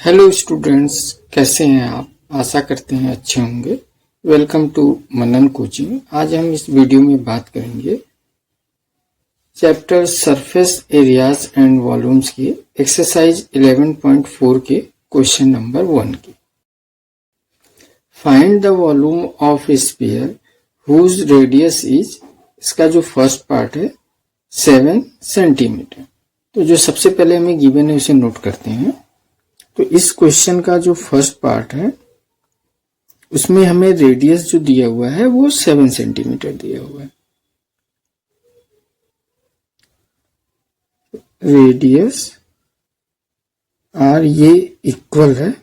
Hello students, कैसे हैं आप? आशा करते हैं अच्छे होंगे। Welcome to Manan coaching. आज हम इस वीडियो में बात करेंगे chapter surface areas and volumes की एक्सरसाइज 11.4 के क्वेश्चन नंबर 1 की। Find the volume of sphere whose radius is, इसका जो फर्स्ट पार्ट है 7 सेंटीमीटर। तो जो सबसे पहले हमें गिवन है उसे नोट करते हैं। तो इस क्वेश्चन का जो फर्स्ट पार्ट है उसमें हमें रेडियस जो दिया हुआ है वो 7 सेंटीमीटर दिया हुआ है। रेडियस आर ये इक्वल है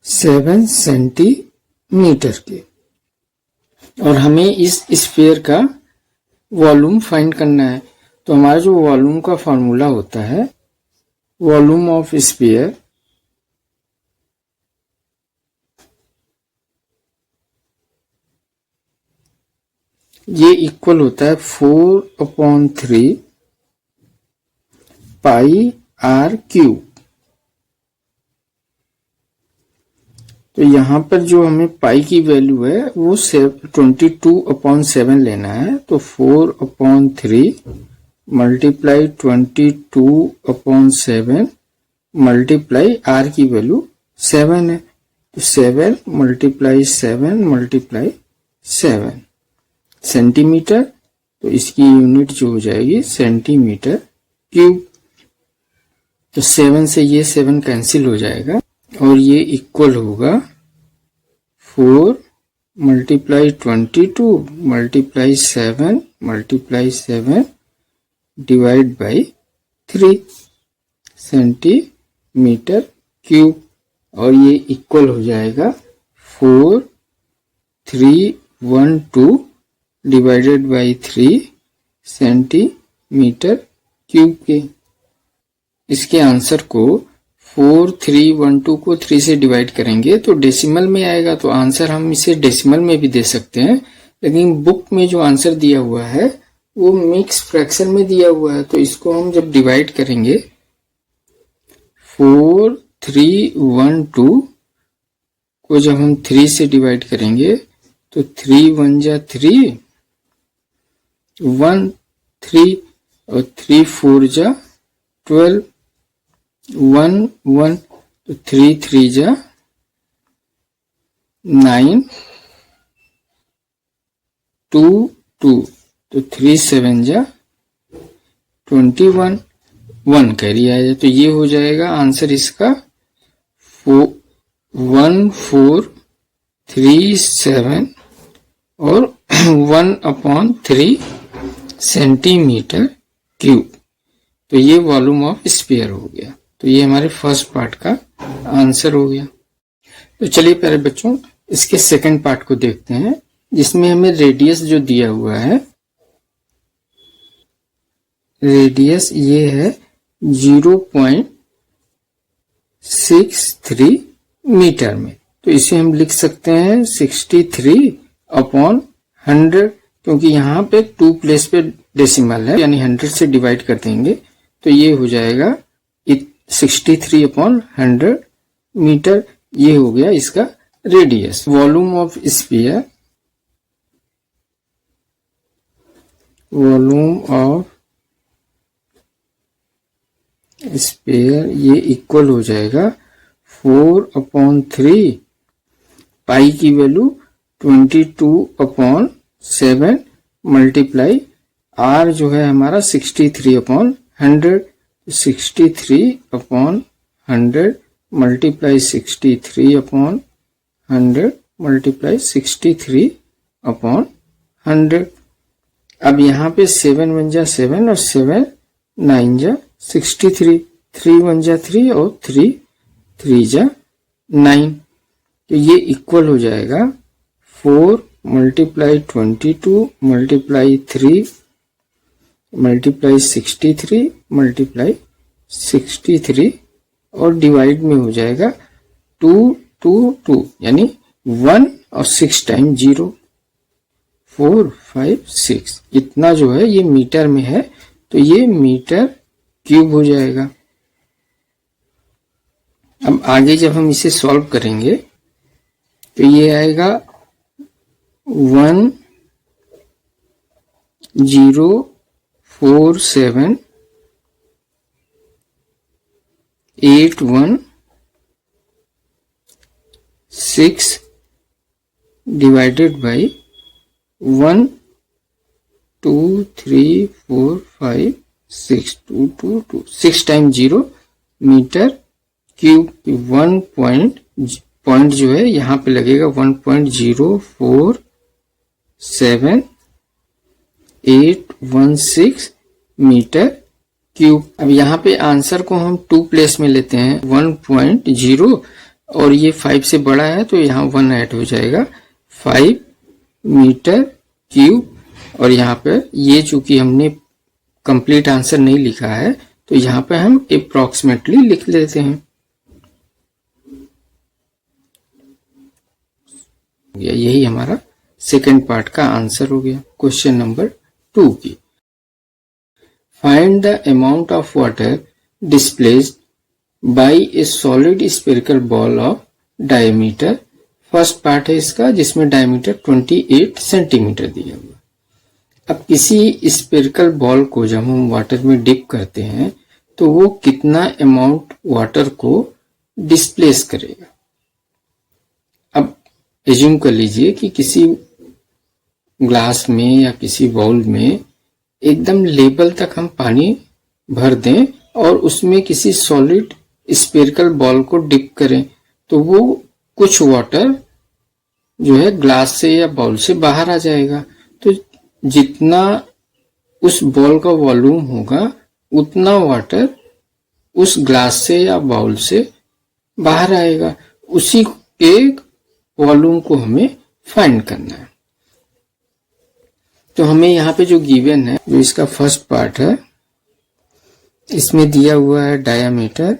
7 सेंटीमीटर के, और हमें इस स्फीयर का वॉल्यूम फाइंड करना है। तो हमारा जो वॉल्यूम का फॉर्मूला होता है, वॉल्यूम ऑफ स्फीयर ये इक्वल होता है 4/3 पाई आर क्यूब। तो यहां पर जो हमें पाई की वैल्यू है वो 22/7 लेना है। तो 4/3 मल्टीप्लाई 22/7 मल्टीप्लाई आर की वैल्यू 7 है। तो 7 मल्टीप्लाई 7 मल्टीप्लाई 7 सेंटीमीटर। तो इसकी यूनिट जो हो जाएगी सेंटीमीटर क्यूब। तो 7 से ये 7 कैंसिल हो जाएगा और ये इक्वल होगा 4 multiply 22 multiply 7 multiply 7 divide by 3 centimetre cube. और ये इक्वल हो जाएगा 4312 डिवाइडेड बाई 3 सेंटीमीटर क्यूब के। इसके आंसर को 4312 को 3 से डिवाइड करेंगे तो डेसिमल में आएगा। तो आंसर हम इसे डेसिमल में भी दे सकते हैं, लेकिन बुक में जो आंसर दिया हुआ है वो मिक्स फ्रैक्शन में दिया हुआ है। तो इसको हम जब डिवाइड करेंगे 4312 को जब हम 3 से डिवाइड करेंगे तो 3 1 जा 3 1 3 और 3 4 जा 12 1 1 तो 3 3 जा 9 2 2 तो 3 7 जा 21 1 कैरी आया। तो ये हो जाएगा आंसर इसका 1437 और 1/3 सेंटीमीटर क्यूब। तो ये वॉल्यूम ऑफ स्फीयर हो गया। तो ये हमारे फर्स्ट पार्ट का आंसर हो गया। तो चलिए प्यारे बच्चों इसके सेकंड पार्ट को देखते हैं, जिसमें हमें रेडियस जो दिया हुआ है, रेडियस ये है 0.63 मीटर में। तो इसे हम लिख सकते हैं 63/100, क्योंकि यहाँ पे 2 प्लेस पे डेसिमल है, यानी 100 से डिवाइड कर देंगे तो ये हो जाएगा 63/100 मीटर। ये हो गया इसका radius. Volume of sphere, volume of sphere ये इक्वल हो जाएगा 4/3 पाई की वैल्यू 22/7 मल्टीप्लाई आर जो है हमारा 63/100, 63/100 मल्टीप्लाई 63/100 मल्टीप्लाई 63/100। अब यहाँ पे 7 1 जा 7 और 7 9 जा 63, 3 1 जा 3 और 3 3 जा 9। तो ये इक्वल हो जाएगा 4 मल्टीप्लाई 22 मल्टीप्लाई 3 मल्टीप्लाई 63 मल्टीप्लाई 63 और डिवाइड में हो जाएगा 2 2 2, यानी 1 और 6 टाइम 0 4 5 6। इतना जो है ये मीटर में है, तो ये मीटर क्यूब हो जाएगा। अब आगे जब हम इसे सॉल्व करेंगे तो ये आएगा 10478116 divided by 1 2 3 4 5 6 2 2 2 6 time 0 metre cube. Point जो है यहाँ पे लगेगा 1.047 मीटर क्यूब। अब यहाँ पे आंसर को हम 2 प्लेस में लेते हैं 1.0 और ये 5 से बड़ा है तो यहाँ 1 ऐड हो जाएगा 5 मीटर क्यूब। और यहाँ पे ये चूंकि हमने कंप्लीट आंसर नहीं लिखा है तो यहाँ पे हम अप्रोक्सीमेटली लिख लेते हैं। यही हमारा सेकंड पार्ट का आंसर हो गया क्वेश्चन नंबर 2 की। Find the amount of water displaced by A solid spherical ball of diameter. First part है इसका जिसमें डायमीटर 28 सेंटीमीटर दिया हुआ। अब किसी स्फेरिकल बॉल को जब हम वाटर में डिप करते हैं तो वो कितना अमाउंट वाटर को डिस्प्लेस करेगा। अब एज्यूम कर लीजिए कि किसी ग्लास में या किसी बाउल में एकदम लेवल तक हम पानी भर दें और उसमें किसी सॉलिड स्फेरिकल बॉल को डिप करें तो वो कुछ वाटर जो है ग्लास से या बाउल से बाहर आ जाएगा। तो जितना उस बॉल का वॉल्यूम होगा उतना वाटर उस ग्लास से या बाउल से बाहर आएगा। उसी के वॉल्यूम को हमें फाइंड करना है। तो हमें यहाँ पे जो गिवन है जो इसका फर्स्ट पार्ट है इसमें दिया हुआ है डायामीटर,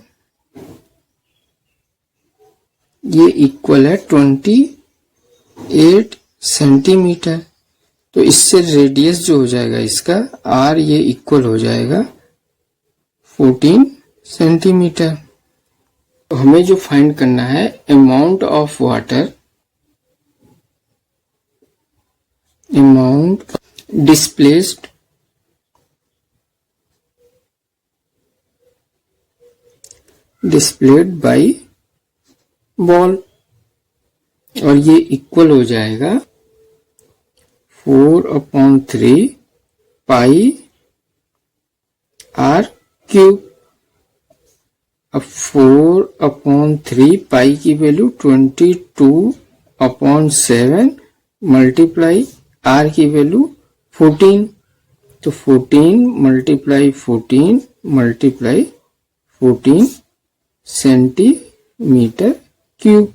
ये इक्वल है 28 सेंटीमीटर। तो इससे रेडियस जो हो जाएगा इसका आर ये इक्वल हो जाएगा 14 सेंटीमीटर। तो हमें जो फाइंड करना है amount of water, amount displaced displayed by ball और ये इक्वल हो जाएगा 4/3 पाई आर क्यूब। अब 4/3 पाई की वैल्यू 22/7 मल्टीप्लाई आर की वैल्यू 14। तो 14 मल्टीप्लाई 14 मल्टीप्लाई 14 सेंटीमीटर क्यूब।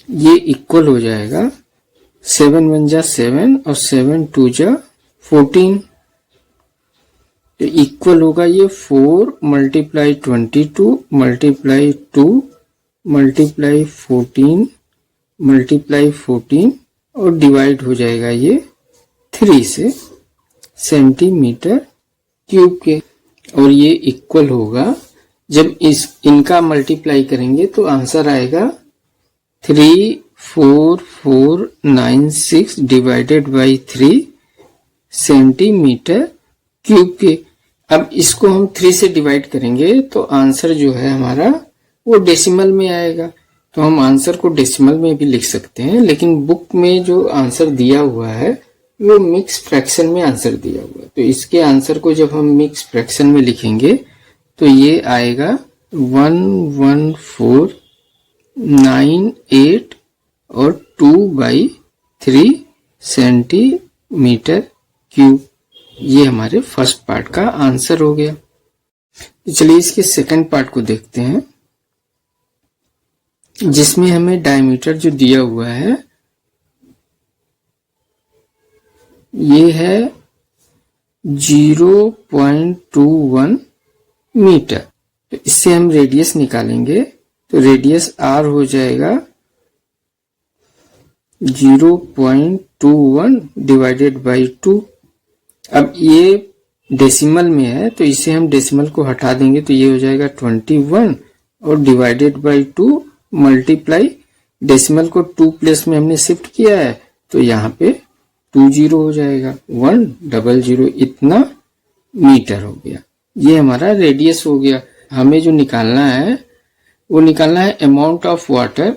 ये इक्वल हो जाएगा 7 1 जा 7 और 7 2 जा 14। तो इक्वल होगा ये 4 मल्टीप्लाई 22 मल्टीप्लाई 2 मल्टीप्लाई 14 मल्टीप्लाई 14 और डिवाइड हो जाएगा ये 3 से सेंटीमीटर क्यूब के। और ये इक्वल होगा जब इनका मल्टीप्लाई करेंगे तो आंसर आएगा 34496 डिवाइडेड बाई 3 सेंटीमीटर क्यूब के। अब इसको हम 3 से डिवाइड करेंगे तो आंसर जो है हमारा वो डेसिमल में आएगा। तो हम आंसर को डेसिमल में भी लिख सकते हैं, लेकिन बुक में जो आंसर दिया हुआ है वो मिक्स फ्रैक्शन में आंसर दिया हुआ है। तो इसके आंसर को जब हम मिक्स फ्रैक्शन में लिखेंगे तो ये आएगा 11498 और 2/3 सेंटीमीटर क्यूब। ये हमारे फर्स्ट पार्ट का आंसर हो गया। तो चलिए इसके सेकंड पार्ट को देखते हैं जिसमें हमें डायमीटर जो दिया हुआ है ये है 0.21 मीटर। तो इससे हम रेडियस निकालेंगे तो रेडियस आर हो जाएगा 0.21 डिवाइडेड बाई 2। अब ये डेसिमल में है तो इसे हम डेसिमल को हटा देंगे तो ये हो जाएगा 21 और डिवाइडेड बाई 2 मल्टीप्लाई, डेसिमल को 2 प्लेस में हमने शिफ्ट किया है तो यहाँ पे 20 हो जाएगा, 100 इतना मीटर हो गया। ये हमारा रेडियस हो गया। हमें जो निकालना है वो निकालना है amount of water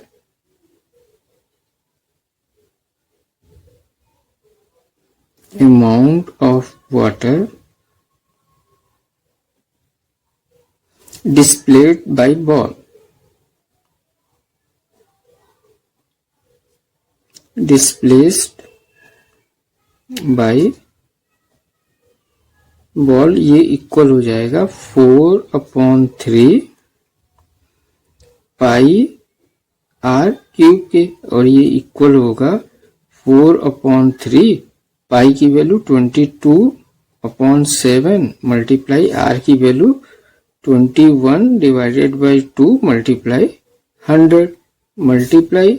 displayed by ball, displaced by ball, ये इक्वल हो जाएगा 4/3 पाई आर क्यूब के, और ये इक्वल होगा 4/3 पाई की वैल्यू 22/7 मल्टीप्लाई आर की value 21 divided by 2 multiply 100 multiply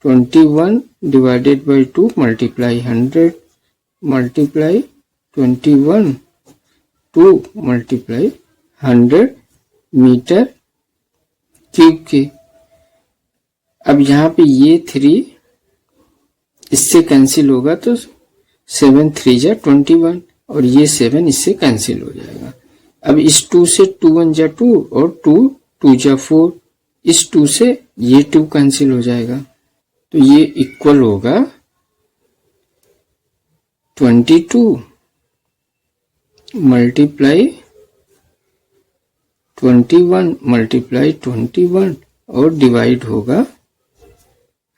21 divided by 2 multiply 100 multiply 21 2 multiply 100 metre cube के। अब यहाँ पे ये 3 इससे कैंसिल होगा तो 7 3 जा 21 और ये 7 इससे कैंसिल हो जाएगा। अब इस 2 से 2 1 जा 2 और 2 2 जा 4, इस 2 से ये 2 कैंसिल हो जाएगा तो ये इक्वल होगा 22 मल्टीप्लाई 21 मल्टीप्लाई 21 और डिवाइड होगा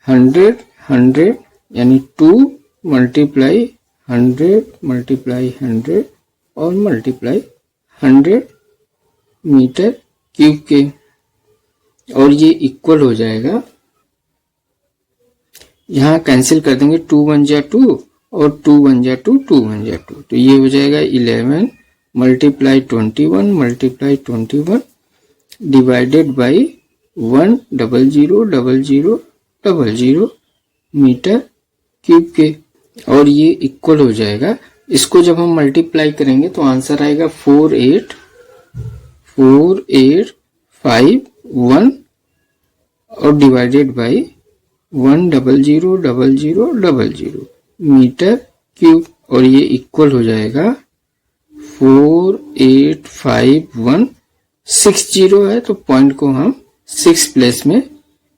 100 यानी 2 मल्टीप्लाई 100 मल्टीप्लाई 100 और मल्टीप्लाई 100 मीटर क्यूब के, और ये इक्वल हो जाएगा, यहाँ कैंसिल कर देंगे 2 1 जा 2 और 2 1 जा 2 2 1 जा 2 तो ये हो जाएगा 11 multiply 21 multiply 21 divided by 1000000 metre cube के, और ये इक्वल हो जाएगा। इसको जब हम मल्टीप्लाई करेंगे तो आंसर आएगा 48551 और डिवाइडेड बाई 1000000 मीटर क्यूब, और ये इक्वल हो जाएगा 485,160 है तो पॉइंट को हम 6 प्लेस में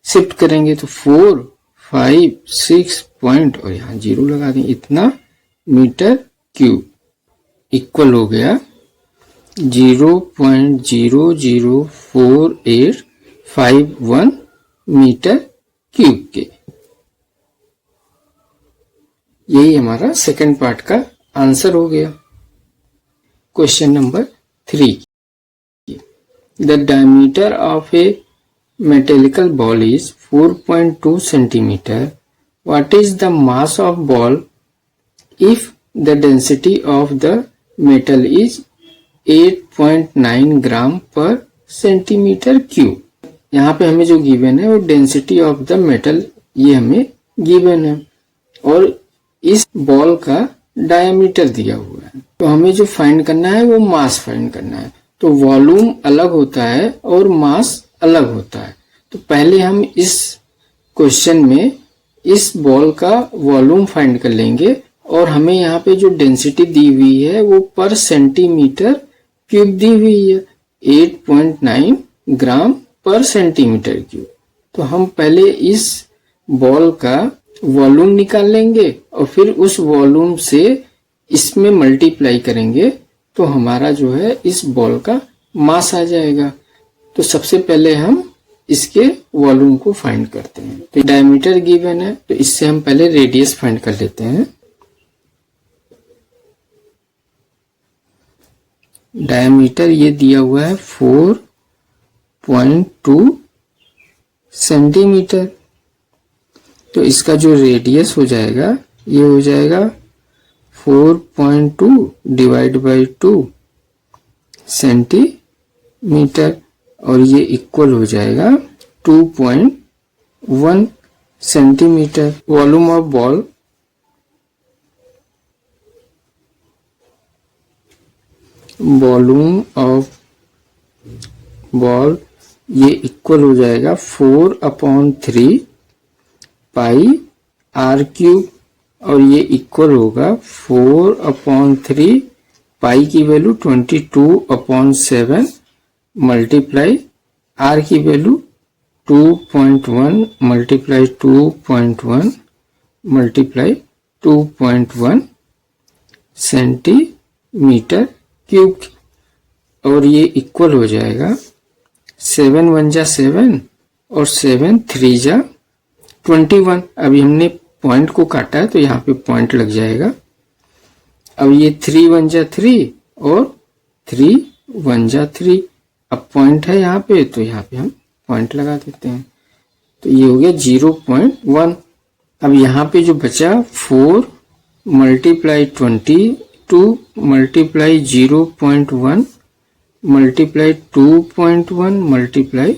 शिफ्ट करेंगे तो 4 5 6 पॉइंट और यहाँ 0 लगा दें, इतना मीटर क्यूब इक्वल हो गया 0.004851 मीटर क्यूब के। यही हमारा सेकंड पार्ट का आंसर हो गया। Question number 3, the diameter of a metallic ball is 4.2 centimetre. What is the mass of ball if the density of the metal is 8.9 ग्राम पर centimetre cube? यहाँ पे हमें जो गिवन है वो डेंसिटी ऑफ द मेटल ये हमें गिवन है और इस बॉल का डायमीटर दिया हुआ है, तो हमें जो फाइंड करना है वो मास फाइंड करना है। तो वॉल्यूम अलग होता है और मास अलग होता है। तो पहले हम इस क्वेश्चन में इस बॉल का वॉल्यूम फाइंड कर लेंगे और हमें यहाँ पे जो डेंसिटी दी हुई है वो पर सेंटीमीटर क्यूब दी हुई है 8.9 ग्राम पर सेंटीमीटर क्यूब। तो हम पहले इस बॉल का वॉल्यूम निकाल लेंगे और फिर उस वॉल्यूम से इसमें मल्टीप्लाई करेंगे तो हमारा जो है इस बॉल का मास आ जाएगा। तो सबसे पहले हम इसके वॉल्यूम को फाइंड करते हैं। तो डायमीटर गिवन है तो इससे हम पहले रेडियस फाइंड कर लेते हैं। डायमीटर ये दिया हुआ है 4.2 सेंटीमीटर, तो इसका जो रेडियस हो जाएगा ये हो जाएगा 4.2 डिवाइड बाई 2 सेंटीमीटर और ये इक्वल हो जाएगा 2.1 सेंटीमीटर। वॉल्यूम ऑफ बॉल ये इक्वल हो जाएगा 4/3 पाई आर क्यूब, और ये इक्वल होगा 4/3 पाई की वैल्यू 22/7 मल्टीप्लाई आर की value 2.1 multiply 2.1 multiply 2.1 centimetre cube, और ये इक्वल हो जाएगा 7 1 जा 7 और 7 3 जा 21। अभी हमने पॉइंट को काटा है तो यहाँ पे पॉइंट लग जाएगा। अब ये 3 1 जा 3 और 3 1 जा 3, अब पॉइंट है यहाँ पे तो यहाँ पे हम पॉइंट लगा देते हैं, तो ये हो गया 0.1। अब यहाँ पे जो बचा 4 multiply 22 multiply 0.1 multiply 2.1 multiply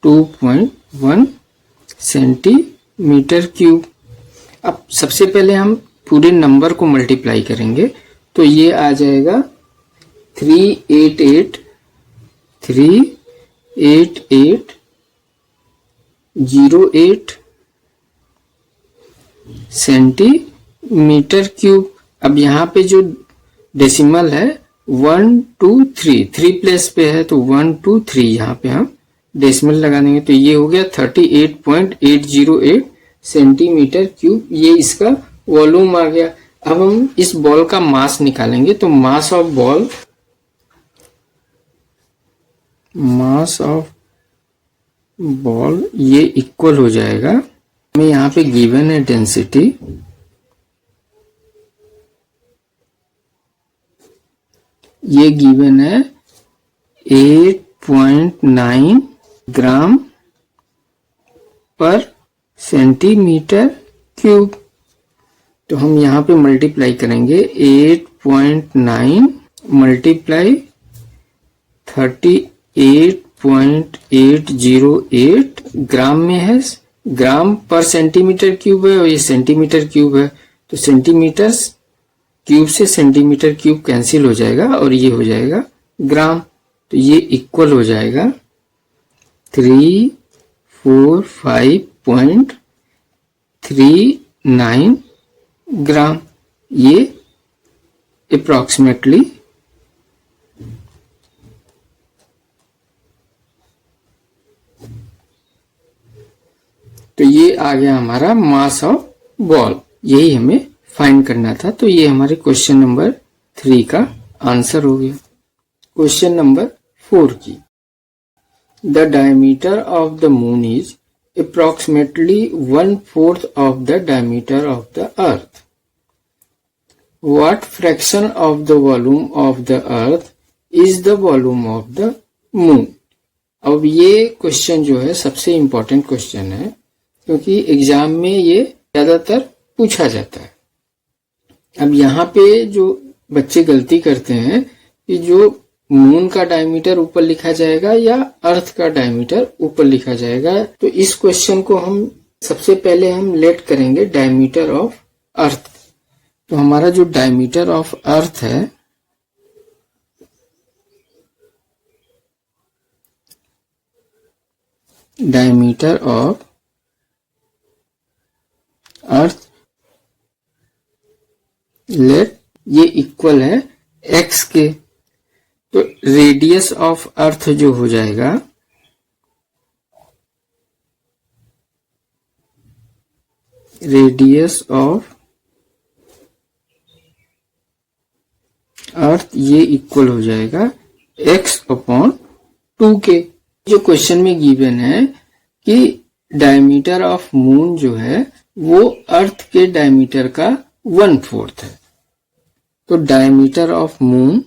2.1 centimetre cube. अब सबसे पहले हम पूरे नंबर को मल्टीप्लाई करेंगे तो ये आ जाएगा 388 सेंटीमीटर क्यूब। अब यहाँ पे जो डेसिमल है 1 2 3 3 प्लेस पे है तो 1 2 3 यहाँ पे हम डेसिमल लगा देंगे, तो ये हो गया 38.808 सेंटीमीटर क्यूब। ये इसका वॉल्यूम आ गया। अब हम इस बॉल का मास निकालेंगे, तो मास ऑफ बॉल ये इक्वल हो जाएगा, हमें यहाँ पे गिवन है डेंसिटी, ये गिवन है 8.9 ग्राम पर सेंटीमीटर क्यूब। तो हम यहाँ पे मल्टीप्लाई करेंगे 8.9 मल्टीप्लाई 38.808 ग्राम में है, ग्राम पर सेंटीमीटर क्यूब है और ये सेंटीमीटर क्यूब है, तो सेंटीमीटर क्यूब से सेंटीमीटर क्यूब कैंसिल हो जाएगा और ये हो जाएगा ग्राम, तो ये इक्वल हो जाएगा 345.39 ग्राम। ये अप्रॉक्सीमेटली तो ये आ गया हमारा मास ऑफ बॉल, यही हमें फाइंड करना था। तो ये हमारे क्वेश्चन नंबर 3 का आंसर हो गया। क्वेश्चन नंबर 4 की, the diameter of the moon is approximately 1/4 of the diameter of the earth. What fraction of the volume of the earth is the volume of the moon? अब ये question जो है सबसे important question है, क्योंकि exam में ये ज्यादातर पूछा जाता है। अब यहाँ पे जो बच्चे गलती करते हैं कि जो मून का डायमीटर ऊपर लिखा जाएगा या अर्थ का डायमीटर ऊपर लिखा जाएगा, तो इस क्वेश्चन को हम सबसे पहले हम लेट करेंगे डायमीटर ऑफ अर्थ। तो हमारा जो डायमीटर ऑफ अर्थ है डायमीटर ऑफ अर्थ लेट ये इक्वल है x के, तो रेडियस ऑफ अर्थ जो हो जाएगा रेडियस ऑफ अर्थ ये इक्वल हो जाएगा x/2 के। जो क्वेश्चन में गिवन है कि डायमीटर ऑफ मून जो है वो अर्थ के डायमीटर का 1/4 है, तो डायमीटर ऑफ मून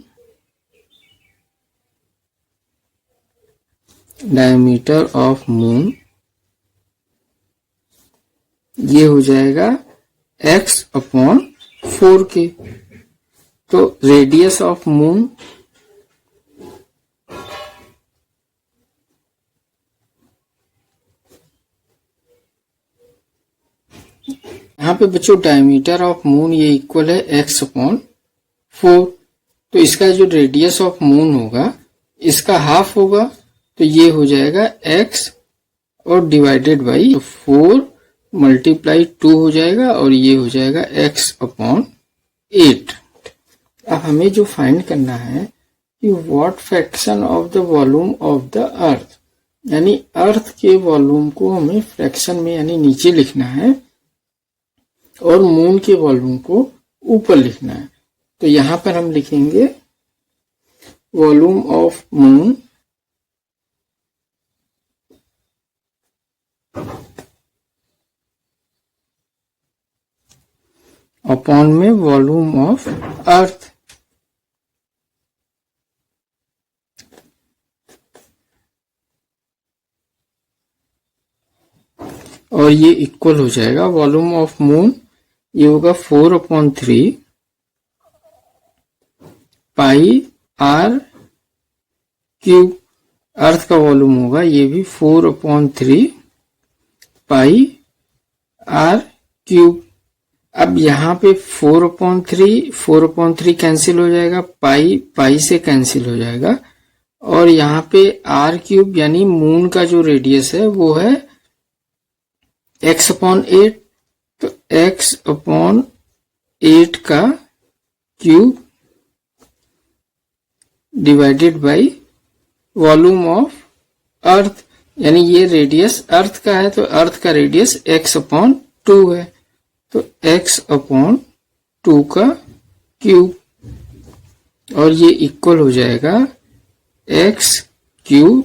ये हो जाएगा x/4 के। तो रेडियस ऑफ मून यहाँ पे बच्चों डायमीटर ऑफ मून ये इक्वल है x/4, तो इसका जो रेडियस ऑफ मून होगा इसका हाफ होगा, तो ये हो जाएगा x और डिवाइडेड बाई 4 मल्टीप्लाई 2 हो जाएगा और ये हो जाएगा x अपॉन 8। अब हमें जो फाइंड करना है कि what fraction of the volume of the earth, यानी अर्थ के वॉल्यूम को हमें फ्रैक्शन में यानी नीचे लिखना है और मून के वॉल्यूम को ऊपर लिखना है। तो यहां पर हम लिखेंगे वॉल्यूम ऑफ मून अपॉन में वॉल्यूम ऑफ अर्थ। और ये इक्वल हो जाएगा वॉल्यूम ऑफ मून, ये होगा 4/3 पाई आर क्यूब। अर्थ का वॉल्यूम होगा ये भी 4/3 पाई आर क्यूब। अब यहाँ पे 4/3 कैंसिल हो जाएगा, पाई से कैंसिल हो जाएगा और यहाँ पे आर क्यूब यानी मून का जो रेडियस है वो है x/8। तो x/8 का cube divided by volume of earth, यानी ये रेडियस अर्थ का है तो अर्थ का रेडियस x/2 है, तो x/2 का क्यूब और ये इक्वल हो जाएगा x क्यूब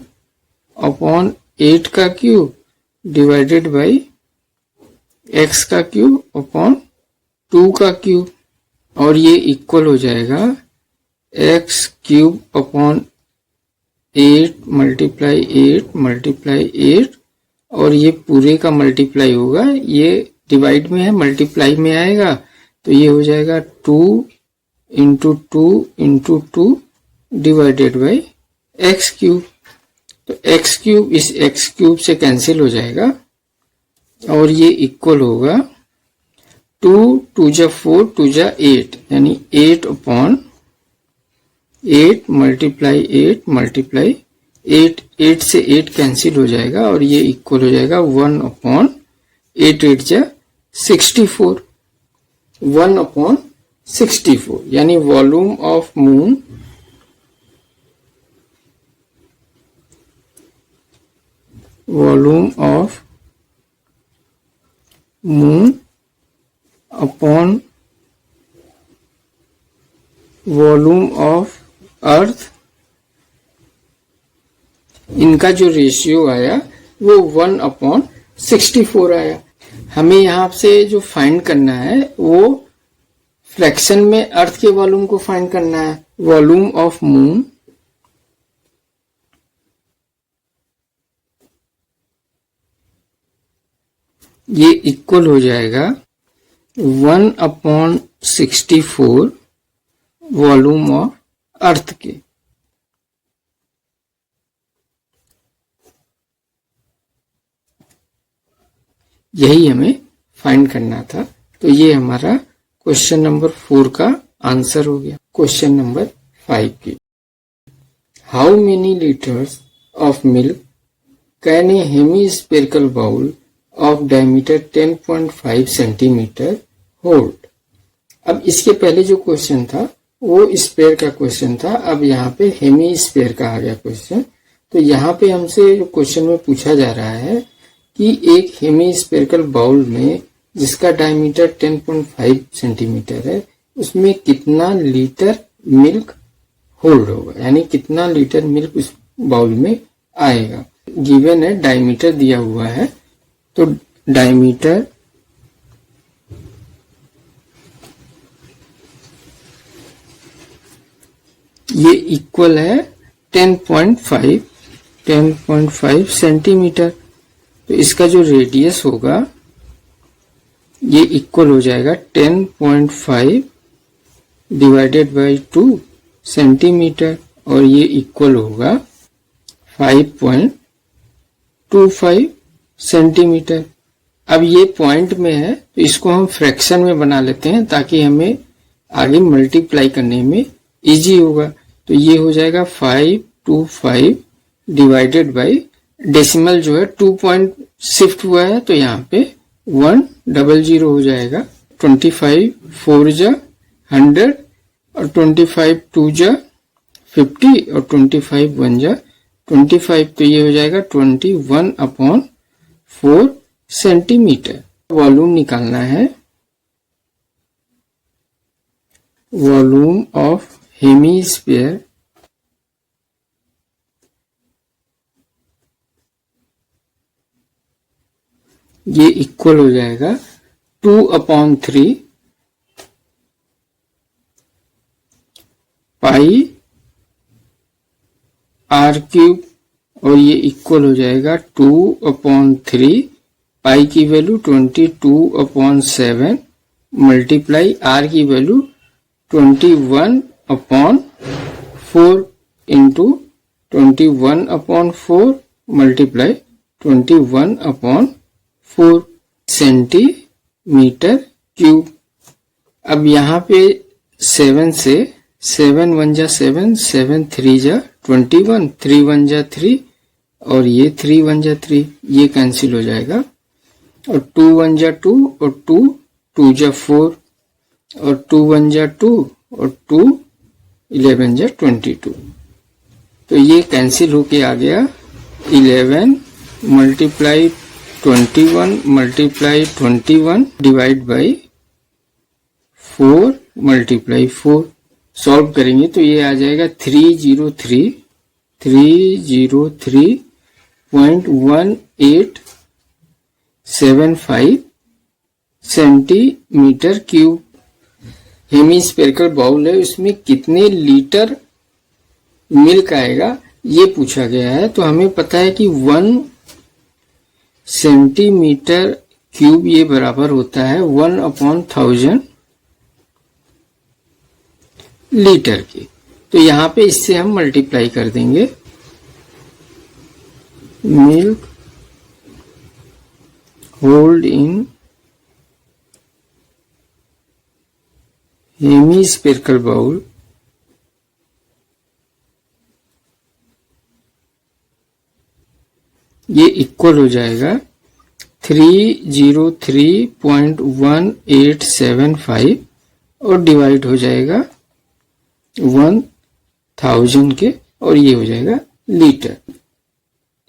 अपॉन 8 का क्यूब डिवाइडेड बाई x का क्यूब अपॉन 2 का क्यूब और ये इक्वल हो जाएगा x क्यूब अपॉन 8 मल्टीप्लाई 8 और ये पूरे का मल्टीप्लाई होगा, ये डिवाइड में है मल्टीप्लाई में आएगा तो ये हो जाएगा 2 into 2 divided by x cube. तो एक्स क्यूब इस एक्स क्यूब से कैंसिल हो जाएगा और ये इक्वल होगा 2 2 जा 4 2 जा 8 यानी 8/8 मल्टीप्लाई 8 से 8 कैंसिल हो जाएगा और ये इक्वल हो जाएगा 1/8 8 जा 64 1/64 यानी volume of moon upon volume of earth, इनका जो रेशियो आया वो 1/64 आया। हमें यहाँ से जो फाइंड करना है वो फ्रैक्शन में अर्थ के वॉल्यूम को फाइंड करना है। वॉल्यूम ऑफ मून ये इक्वल हो जाएगा 1/64 वॉल्यूम ऑफ अर्थ के। यही हमें फाइंड करना था। तो ये हमारा क्वेश्चन नंबर 4 का आंसर हो गया। क्वेश्चन नंबर 5 की, how many litres of milk can a hemispherical bowl of diameter 10.5 centimetre hold. अब इसके पहले जो क्वेश्चन था वो स्पेयर का क्वेश्चन था, अब यहाँ पे हेमी स्पेयर का आ गया क्वेश्चन। तो यहाँ पे हमसे जो क्वेश्चन में पूछा जा रहा है कि एक हेमी स्पेरिकल बाउल में जिसका डायमीटर 10.5 सेंटीमीटर है उसमें कितना लीटर मिल्क होल्ड होगा, यानी कितना लीटर मिल्क उस बाउल में आएगा। गिवन है, डायमीटर दिया हुआ है, तो डायमीटर ये इक्वल है 10.5 सेंटीमीटर। तो इसका जो रेडियस होगा ये इक्वल हो जाएगा 10.5 डिवाइडेड बाई 2 सेंटीमीटर और ये इक्वल होगा 5.25 सेंटीमीटर। अब ये पॉइंट में है तो इसको हम फ्रैक्शन में बना लेते हैं ताकि हमें आगे मल्टीप्लाई करने में इजी होगा। तो ये हो जाएगा 525 डिवाइडेड बाई डेसिमल जो है 2 पॉइंट शिफ्ट हुआ है तो यहाँ पे 100 हो जाएगा। 25 4 जा 100 और 25 2 जा 50 और 25 1 जा 25 तो ये हो जाएगा 21/4 सेंटीमीटर। वॉल्यूम निकालना है। वॉल्यूम ऑफ हेमीस्फीयर ये इक्वल हो जाएगा 2/3 पाई r³ और ये इक्वल हो जाएगा 2/3 पाई की वैल्यू 22/7 मल्टीप्लाई r की value 21/4 into 21/4 multiply 21/4 centimetre cube. अब यहाँ पे 7 से 7 1 जा 7 7 3 जा 21 3 1 जा 3 और ये 3 1 जा 3 ये कैंसिल हो जाएगा और 2 1 जा 2 और 2 2 जा 4 और 2 1 जा 2 और 2 11 जा 22 तो ये कैंसिल होके आ गया 11 multiply 21 multiply 21 divide by 4 multiply 4 solve करेंगे तो ये आ जाएगा 303.1875 सेंटीमीटर क्यूब। हेमीस्फेरिकल बाउल है उसमें कितने लीटर मिल्क आएगा ये पूछा गया है। तो हमें पता है कि 1 सेंटीमीटर क्यूब ये बराबर होता है 1/1000 लीटर की। तो यहाँ पे इससे हम मल्टीप्लाई कर देंगे। Milk hold in hemispherical bowl ये इक्वल हो जाएगा 303.1875 और डिवाइड हो जाएगा 1000 के और ये हो जाएगा लीटर।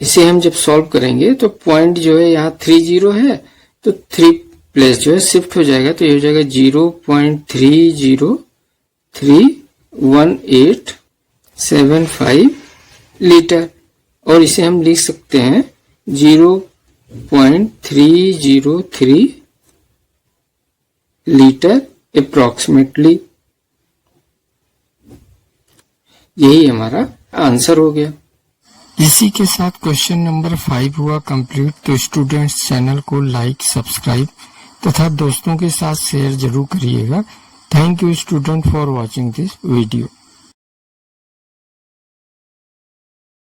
इसे हम जब सॉल्व करेंगे तो पॉइंट जो है यहाँ 30 है तो 3 प्लेस जो है शिफ्ट हो जाएगा तो ये हो जाएगा 0.3031875 लीटर और इसे हम लिख सकते हैं 0.303 लीटर अप्रोक्सीमेटली। यही हमारा आंसर हो गया। इसी के साथ क्वेश्चन नंबर 5 हुआ कंप्लीट। तो स्टूडेंट्स चैनल को लाइक सब्सक्राइब तथा दोस्तों के साथ शेयर जरूर करिएगा। Thank you student for watching this video.